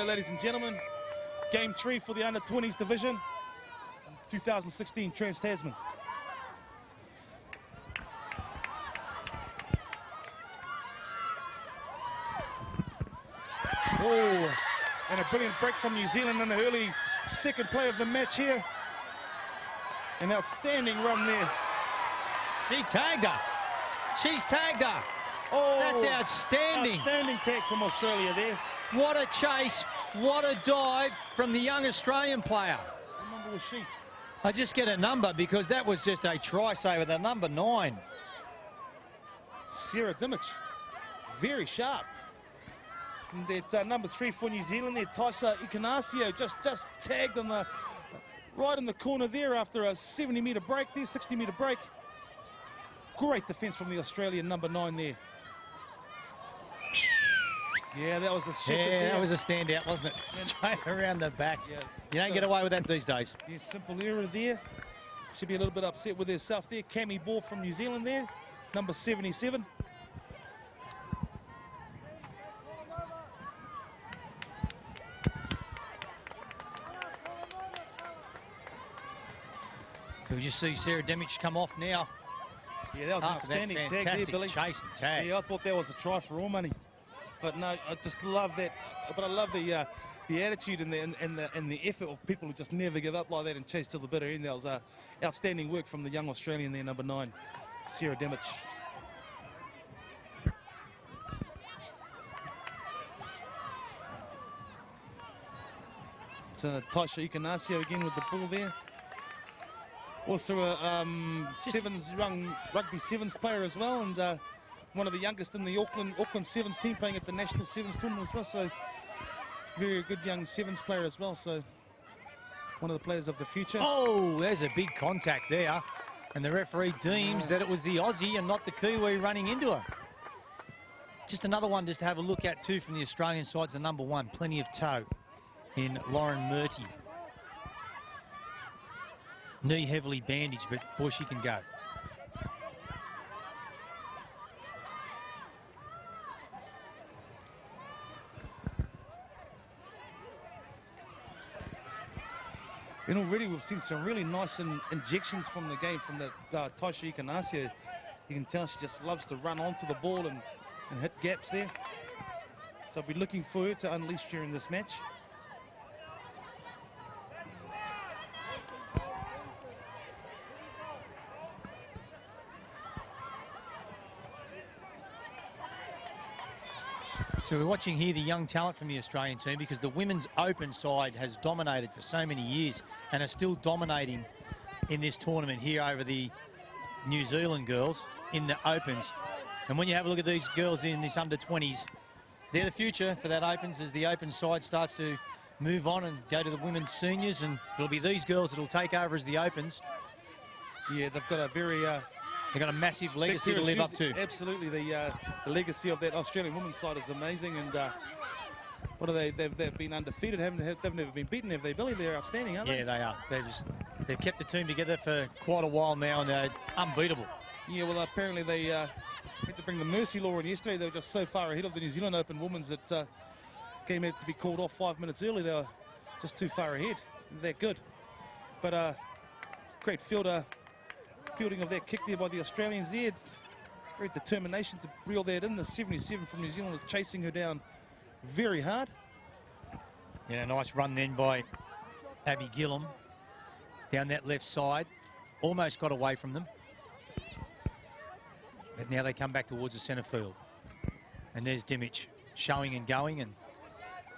go, ladies and gentlemen. Game 3 for the under-20s division. 2016 Trans-Tasman. Oh, and a brilliant break from New Zealand in the early second play of the match here. An outstanding run there. She tagged her. She's tagged her. Oh, that's outstanding. Outstanding tag from Australia there. What a chase, what a dive from the young Australian player. What number was she? I just get a number because that was just a try saver, the number 9. Sarah Dimich, very sharp. And that number 3 for New Zealand there, Taisa Ikanasio, just tagged on the right in the corner there after a 70-metre break there, 60-metre break. Great defence from the Australian number 9 there. Yeah, that was a that was a standout, wasn't it? Straight around the back. Yeah, you don't get away with that these days. Yeah, simple error there. Should be a little bit upset with herself there. Cammy Ball from New Zealand there, number 77. Could you see Sarah Dimich come off now? Yeah, that was an outstanding tag there, Billy. Chase and tag. Yeah, I thought that was a try for all money. But no, I just love that. But I love the attitude and the effort of people who just never give up like that and chase till the bitter end. That was outstanding work from the young Australian there, number 9, Sarah Dimich. It's Taisha Ikanasio again with the ball there. Also a rugby sevens player as well, and one of the youngest in the Auckland Sevens team, playing at the National Sevens tournament as well. So very good young sevens player as well. So one of the players of the future. Oh, there's a big contact there, and the referee deems that it was the Aussie and not the Kiwi running into her. Just another one just to have a look at too from the Australian side. The number 1, plenty of toe in Lauren Murty. Knee heavily bandaged, but boy, she can go. And already we've seen some really nice injections from the game from the Taisha Ikanasio. You can tell she just loves to run onto the ball and hit gaps there. So I'll be looking for her to unleash during this match. So we're watching here the young talent from the Australian team, because the women's open side has dominated for so many years and are still dominating in this tournament here over the New Zealand girls in the opens. And when you have a look at these girls in this under-20s, they're the future for that opens as the open side starts to move on and go to the women's seniors, and it'll be these girls that'll take over as the opens. Yeah, they've got a very... they've got a massive legacy to live up to. Absolutely, the legacy of that Australian women's side is amazing, and what are they? They've been undefeated. They've never been beaten, have they, Billy? They're outstanding, aren't they? Yeah, they are. They've kept the team together for quite a while now, and they're unbeatable. Yeah, well, apparently they had to bring the mercy law in yesterday. They were just so far ahead of the New Zealand Open women's that game had to be called off 5 minutes early. They were just too far ahead. They're good, but great fielding of that kick there by the Australians there. Great determination to reel that in. The 77 from New Zealand was chasing her down very hard. Yeah, nice run then by Abby Gillum down that left side. Almost got away from them. But now they come back towards the centre field. And there's Dimich showing and going, and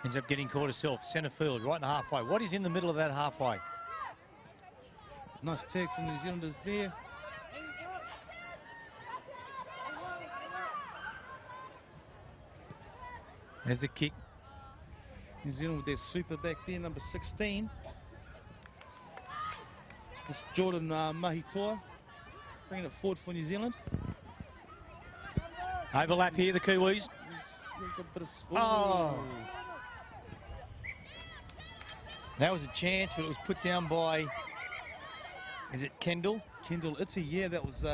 ends up getting caught herself. Centre field, right in the halfway. What is in the middle of that halfway? Nice tag from New Zealanders there. There's the kick. New Zealand with their sweeper back there, number 16. It's Jordan Mahitoa bringing it forward for New Zealand. Overlap here, the Kiwis. Oh. That was a chance, but it was put down by, is it Kendall? Kendall Itzy, yeah, that was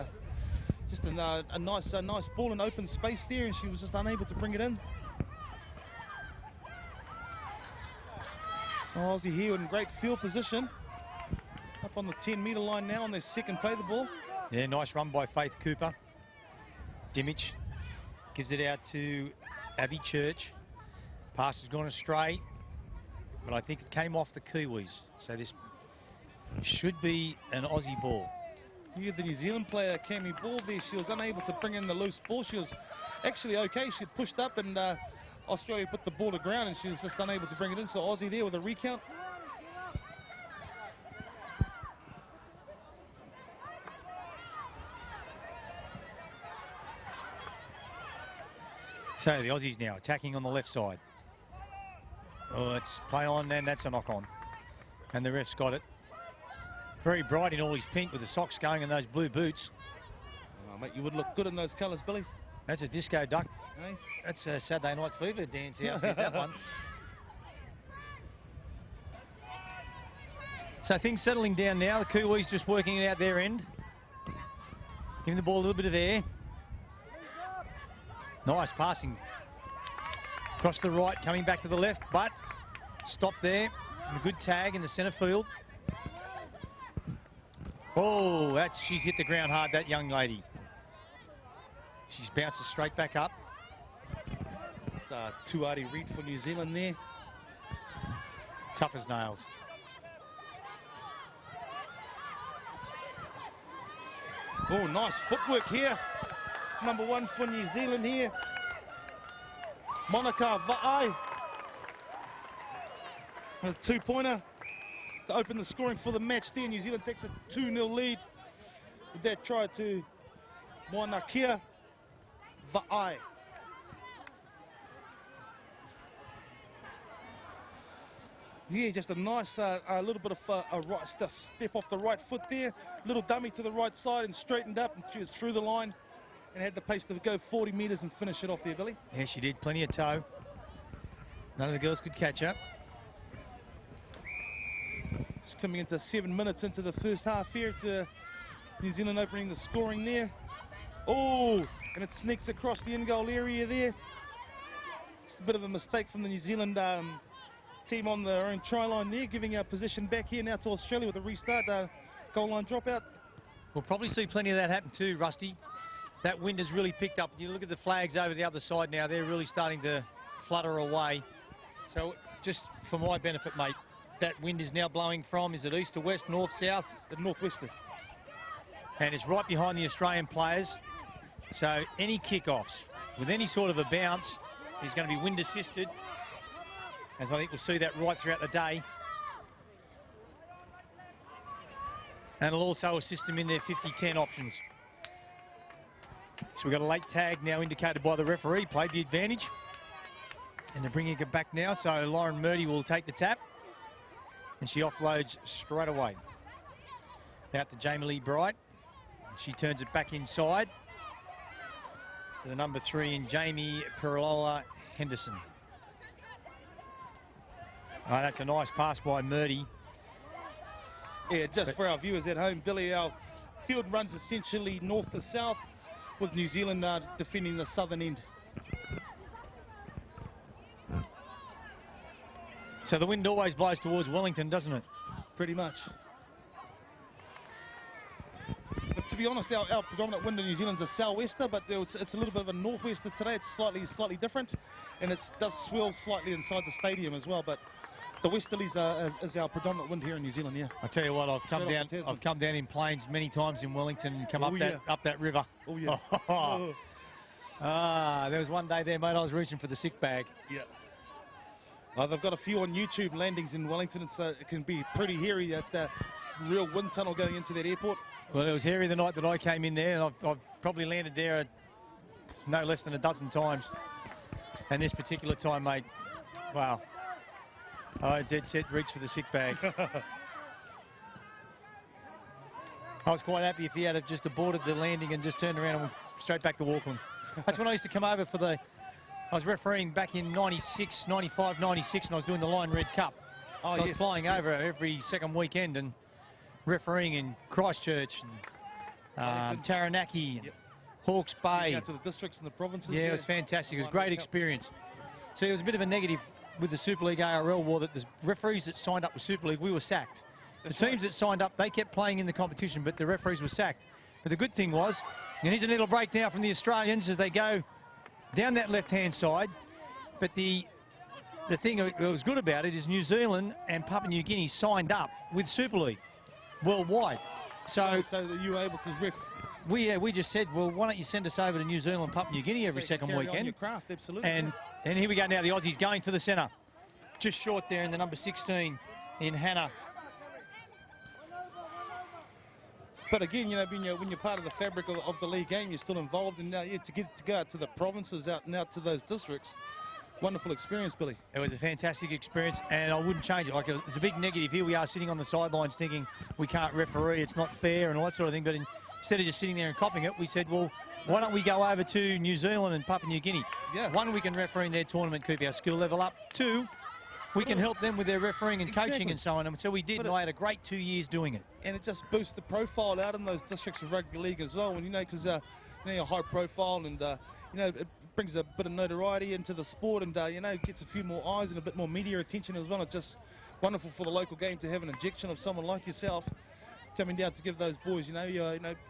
just a nice ball in open space there, and she was just unable to bring it in. So Aussie here in great field position. Up on the 10-metre line now on their second play the ball. Yeah, nice run by Faith Cooper. Dimich gives it out to Abby Church. Pass has gone astray, but I think it came off the Kiwis. So this should be an Aussie ball. Here the New Zealand player, Cammy Ball there, she was unable to bring in the loose ball. She was actually okay. She pushed up and Australia put the ball to ground and she was just unable to bring it in. So Aussie there with a recount. So the Aussies now attacking on the left side. Oh, it's play on and that's a knock on. And the ref's got it. Very bright in all his pink with the socks going and those blue boots. Oh, mate, you would look good in those colours, Billy. That's a disco duck. Hey? That's a Saturday Night Fever dance outfit, that one. So things settling down now. The Kiwis just working it out their end. Giving the ball a little bit of air. Nice passing. Across the right, coming back to the left, but stopped there. And a good tag in the centre field. Oh, she's hit the ground hard, that young lady. She's bounces straight back up. It's Tuati Reid for New Zealand there. Tough as nails. Oh, nice footwork here. Number 1 for New Zealand here. Monica Va'ai. A 2-pointer to open the scoring for the match there. New Zealand takes a 2-0 lead with that try to Monakia Va'ai. Yeah, just a nice a little bit of a right step off the right foot there. Little dummy to the right side and straightened up and she was through the line and had the pace to go 40 metres and finish it off there, Billy. Yeah, she did. Plenty of toe. None of the girls could catch her. It's coming into 7 minutes into the first half here. It's New Zealand opening the scoring there. Oh, and it sneaks across the in-goal area there. Just a bit of a mistake from the New Zealand team on their own try line there, giving our possession back here now to Australia with a restart, goal line dropout. We'll probably see plenty of that happen too, Rusty. That wind has really picked up. You look at the flags over the other side now, they're really starting to flutter away. So just for my benefit, mate, that wind is now blowing from, is it east to west, north, south? The northwester. And it's right behind the Australian players. So any kickoffs with any sort of a bounce is going to be wind assisted, as I think we'll see that right throughout the day. And it'll also assist them in their 50-10 options. So we've got a late tag now indicated by the referee, played the advantage. And they're bringing it back now, so Lauren Murdy will take the tap. And she offloads straight away. Out to Jamie Lee Bright. And she turns it back inside to the number 3 in Jamie Perilola Henderson. Oh, that's a nice pass by Murdy. Yeah, just for our viewers at home, Billy, our field runs essentially north to south, with New Zealand defending the southern end. So the wind always blows towards Wellington, doesn't it? Pretty much. But to be honest, our predominant wind in New Zealand's a sou'wester, but it's a little bit of a northwester today. It's slightly different, and it does swirl slightly inside the stadium as well. But the westerlies is our predominant wind here in New Zealand. Yeah. I tell you what, I've come down in planes many times in Wellington and come up that river. Oh yeah. There was one day there, mate, I was reaching for the sick bag. Yeah. They've got a few on YouTube landings in Wellington. It can be pretty hairy, that real wind tunnel going into that airport. Well, it was hairy the night that I came in there, and I've probably landed there no less than a dozen times. And this particular time, mate, wow. I dead set reach for the sick bag. I was quite happy if he had just aborted the landing and just turned around and went straight back to Auckland. That's when I used to come over for I was refereeing back in 96, 95, 96, and I was doing the Lion Red Cup. Oh, so I was flying over every second weekend and refereeing in Christchurch, and Taranaki, Hawke's Bay. Out to the districts and the provinces. Yeah, it was fantastic. It was a great experience. So it was a bit of a negative with the Super League ARL war that the referees that signed up with Super League, we were sacked. That's the teams that signed up, they kept playing in the competition, but the referees were sacked. But the good thing was, and here's a little breakdown from the Australians as they go down that left-hand side. But the thing that was good about it is New Zealand and Papua New Guinea signed up with Super League worldwide. So that you were able to ref. We just said, well, why don't you send us over to New Zealand, Papua New Guinea every second carry on weekend? your craft, absolutely. And here we go now. The Aussies going for the centre, just short there in the number 16 in Hannah. But again, you know, when you're part of the fabric of the league game, you're still involved. And now, to go out to the provinces, out to those districts, wonderful experience, Billy. It was a fantastic experience, and I wouldn't change it. Like, it's a big negative. Here we are sitting on the sidelines thinking we can't referee, it's not fair and all that sort of thing. But instead of just sitting there and copying it, we said, well, why don't we go over to New Zealand and Papua New Guinea? Yeah. One, we can referee in their tournament, keep our skill level up. Two, we can help them with their refereeing and coaching and so on. And so we did, and I had a great 2 years doing it. And it just boosts the profile out in those districts of rugby league as well. And, you know, because you're high profile and, you know, it brings a bit of notoriety into the sport and, you know, gets a few more eyes and a bit more media attention as well. It's just wonderful for the local game to have an injection of someone like yourself coming down to give those boys, you know,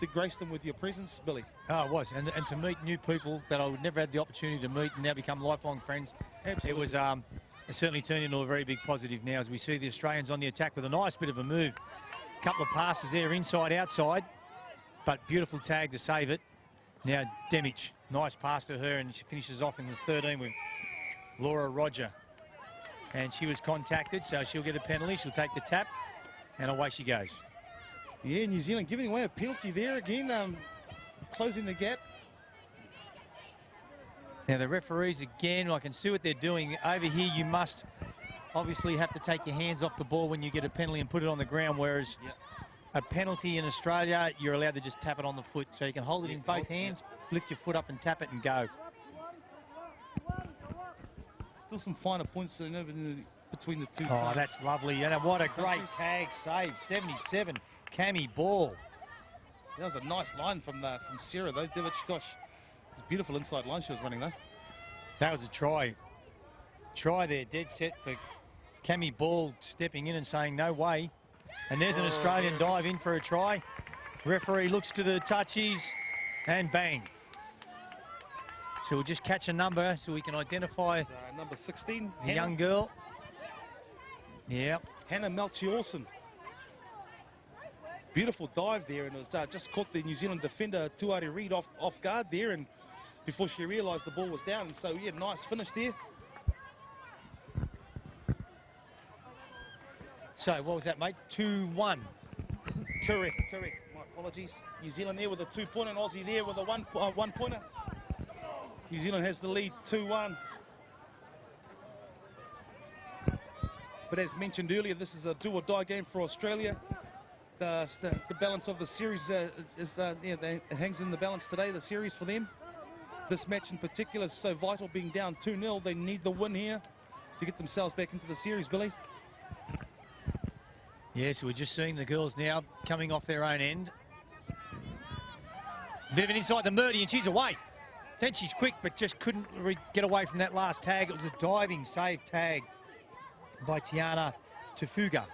to grace them with your presence, Billy. Oh, it was. And to meet new people that I would never had the opportunity to meet and now become lifelong friends. Absolutely. It was... It certainly turned into a very big positive now as we see the Australians on the attack with a nice bit of a move. Couple of passes there, inside, outside, but beautiful tag to save it. Now Demic, nice pass to her, and she finishes off in the 13 with Laura Roger. And she was contacted, so she'll get a penalty. She'll take the tap, and away she goes. Yeah, New Zealand giving away a penalty there again, closing the gap. Now the referees again, I can see what they're doing. Over here you must obviously have to take your hands off the ball when you get a penalty and put it on the ground, whereas a penalty in Australia, you're allowed to just tap it on the foot. So you can hold it in both hands, lift your foot up and tap it and go. Still some finer points between the two. Oh, that's lovely. And what a great tag save, 77, Cammy Ball. That was a nice line from Sarah though, Divic. Gosh. It's a beautiful inside line she was running though. That was a try. Try there, dead set for Cammy Ball stepping in and saying no way. And there's an Australian dive in for a try. Referee looks to the touchies and bang. So we'll just catch a number so we can identify number 16, the young girl. Yep. Hannah Melchiorson. Beautiful dive there, and it was just caught the New Zealand defender Tuari Reid off guard there, and before she realised the ball was down. And so yeah, nice finish there. So what was that, mate? 2-1. Correct. My apologies. New Zealand there with a 2-pointer, and Aussie there with a one-pointer. New Zealand has the lead, 2-1. But as mentioned earlier, this is a do-or-die game for Australia. The balance of the series it hangs in the balance today, the series for them. This match in particular is so vital, being down 2-0. They need the win here to get themselves back into the series, Billy. Yeah, so we're just seeing the girls now coming off their own end. Bit of an inside the Murdy, and she's away. Then she's quick, but just couldn't get away from that last tag. It was a diving save tag by Tiana Tufuga.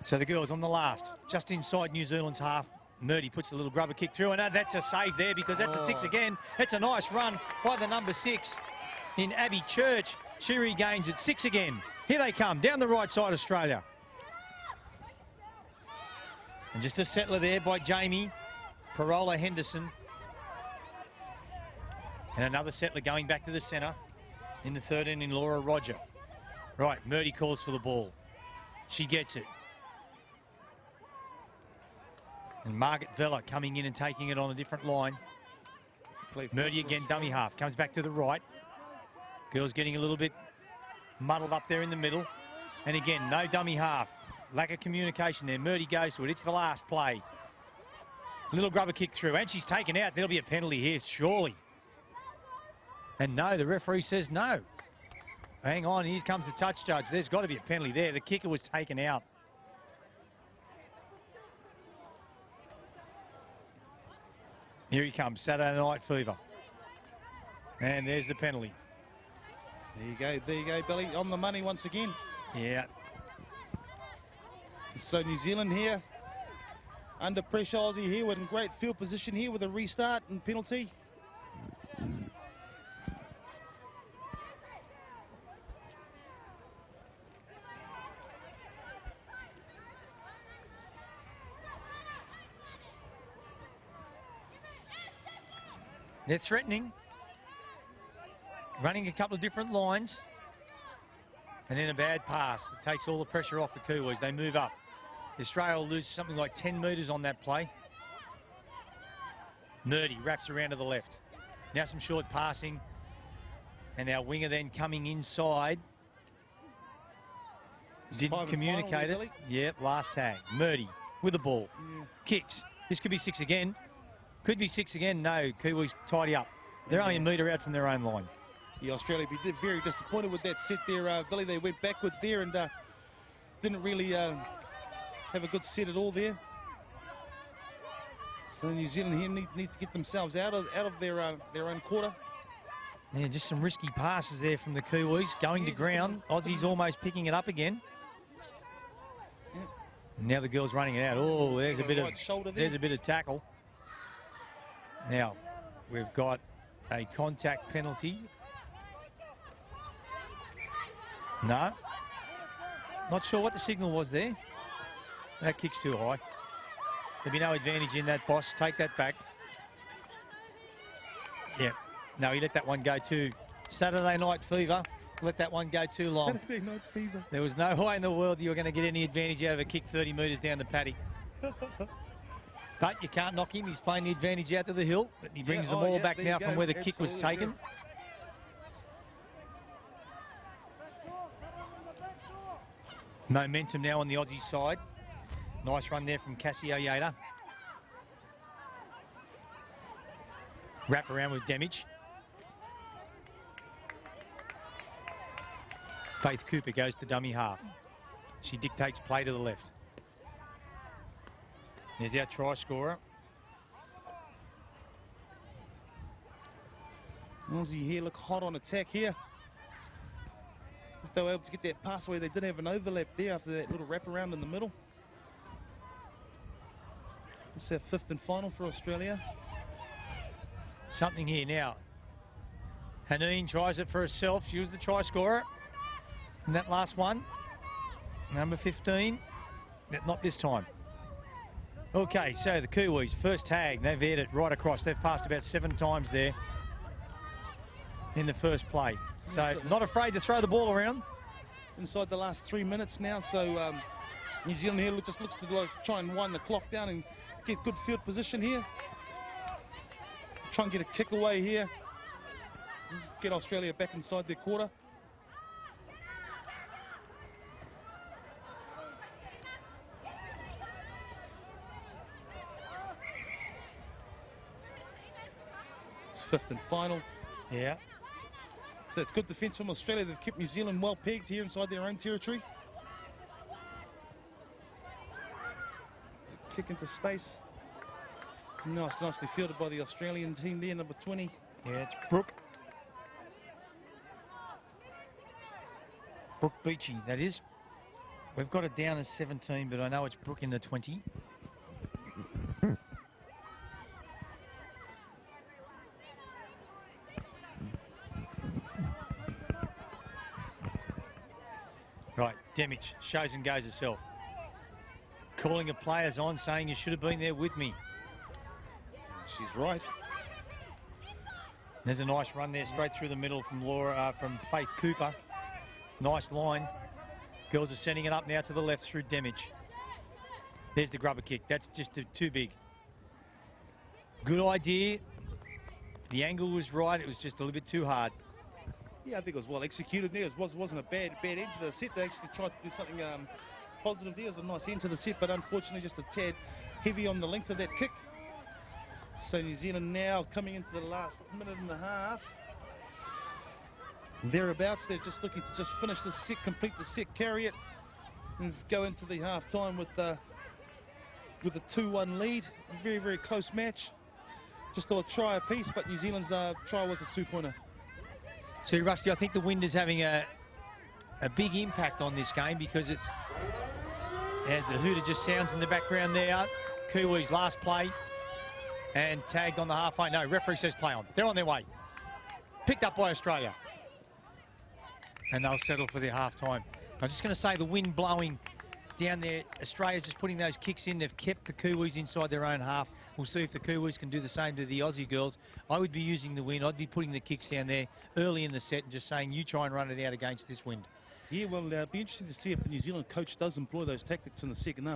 So the girls on the last, just inside New Zealand's half. Murdy puts a little grubber kick through, and that's a save there because that's a 6 again. It's a nice run by the number 6 in Abby Church. She regains it, 6 again. Here they come, down the right side, Australia. And just a settler there by Jamie Parola Henderson. And another settler going back to the centre in the 13 in Laura Roger. Right, Murdy calls for the ball. She gets it. And Margaret Vella coming in and taking it on a different line. Murdy again, dummy half, comes back to the right. Girls getting a little bit muddled up there in the middle. And again, no dummy half. Lack of communication there. Murdy goes to it. It's the last play. Little grubber kick through, and she's taken out. There'll be a penalty here, surely. And no, the referee says no. Hang on, here comes the touch judge. There's got to be a penalty there. The kicker was taken out. Here he comes, Saturday Night Fever. And there's the penalty. There you go, Billy, on the money once again. Yeah. So New Zealand here, under pressure. Aussie here with in great field position here with a restart and penalty. They're threatening, running a couple of different lines, and then a bad pass that takes all the pressure off the Kiwis. They move up. Australia will lose something like 10 metres on that play. Murdy wraps around to the left. Now some short passing, and our winger then coming inside. Didn't communicate it. Yep, last tag. Murdy with the ball. Yeah. Kicks. This could be 6 again. Could be 6 again. No, Kiwis tidy up. They're only a metre out from their own line. Yeah, Australia be very disappointed with that set there, Billy. They went backwards there and didn't really have a good set at all there. So New Zealand here need to get themselves out of their own quarter. Yeah, just some risky passes there from the Kiwis. Going to ground. Aussies almost picking it up again. Yeah. Now the girl's running it out. Oh, there's a bit of tackle. Now, we've got a contact penalty. No. Not sure what the signal was there. That kick's too high. There'll be no advantage in that, boss. Take that back. Yeah. No, he let that one go too. Saturday Night Fever. Let that one go too long. Saturday Night Fever. There was no way in the world you were going to get any advantage out of a kick 30 metres down the paddock. But you can't knock him. He's playing the advantage out to the hill. But he brings the ball back now from where the kick was taken. Momentum now on the Aussie side. Nice run there from Cassie Oyeda. Wrap around with damage. Faith Cooper goes to dummy half. She dictates play to the left. There's our try scorer. Aussie here look hot on attack here. If they were able to get that pass away, they did have an overlap there after that little wrap around in the middle. It's our 5th and final for Australia. Something here now. Haneen tries it for herself. She was the try scorer in that last one. Number 15. Not this time. Okay, so the Kiwis, first tag. They've aired it right across. They've passed about 7 times there in the first play. So not afraid to throw the ball around. Inside the last 3 minutes now, so New Zealand here just looks to try and wind the clock down and get good field position here. Try and get a kick away here. Get Australia back inside their quarter. It's 5th and final. Yeah. So it's good defence from Australia. They've kept New Zealand well pegged here inside their own territory. Kick into space. Nicely fielded by the Australian team there, number 20. Yeah, it's Brooke. Brooke Beachy, that is. We've got it down as 17, but I know it's Brooke in the 20. Right, Demic shows and goes herself. Calling her players on, saying you should have been there with me. She's right. There's a nice run there straight through the middle from Faith Cooper. Nice line. Girls are sending it up now to the left through Demic. There's the grubber kick. That's just too big. Good idea. The angle was right. It was just a little bit too hard. Yeah, I think it was well executed there. It wasn't a bad end to the set. They actually tried to do something positive there. It was a nice end to the set, but unfortunately just a tad heavy on the length of that kick. So New Zealand now coming into the last minute and a half. Thereabouts, they're just looking to just finish the set, complete the set, carry it, and go into the half time with a 2-1 lead. A very, very close match. Just a try apiece, but New Zealand's try was a 2-pointer. See, Rusty, I think the wind is having a big impact on this game because it's, as the hooter just sounds in the background there, Kiwis last play and tagged on the halfway. No, referee says play on. They're on their way. Picked up by Australia. And they'll settle for their half-time. I'm just going to say the wind blowing down there. Australia's just putting those kicks in. They've kept the Kiwis inside their own half. We'll see if the Kiwis can do the same to the Aussie girls. I would be using the wind. I'd be putting the kicks down there early in the set and just saying, you try and run it out against this wind. Yeah, well, it'll be interesting to see if the New Zealand coach does employ those tactics in the second half.